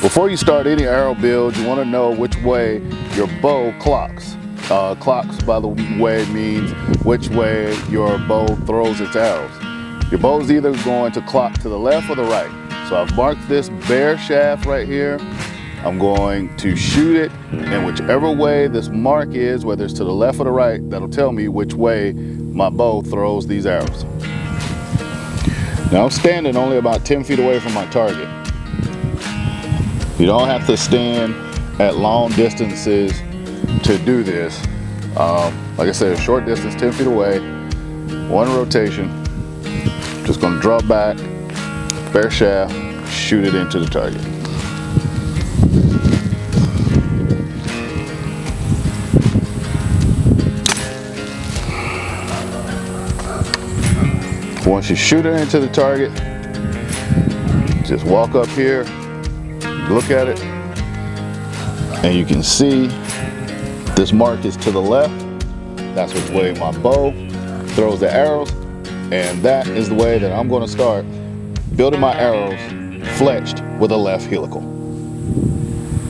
Before you start any arrow build, you want to know which way your bow clocks. Clocks, by the way, means which way your bow throws its arrows. Your bow is either going to clock to the left or the right. So I've marked this bare shaft right here. I'm going to shoot it, and whichever way this mark is, whether it's to the left or the right, that'll tell me which way my bow throws these arrows. Now I'm standing only about 10 feet away from my target. You don't have to stand at long distances to do this. Like I said, a short distance, 10 feet away, one rotation. Just gonna drop back, bare shaft, shoot it into the target. Once you shoot it into the target, just walk up here, look at it, and you can see this mark is to the left. That's which way my bow throws the arrows, and that is the way that I'm going to start building my arrows fletched with a left helical.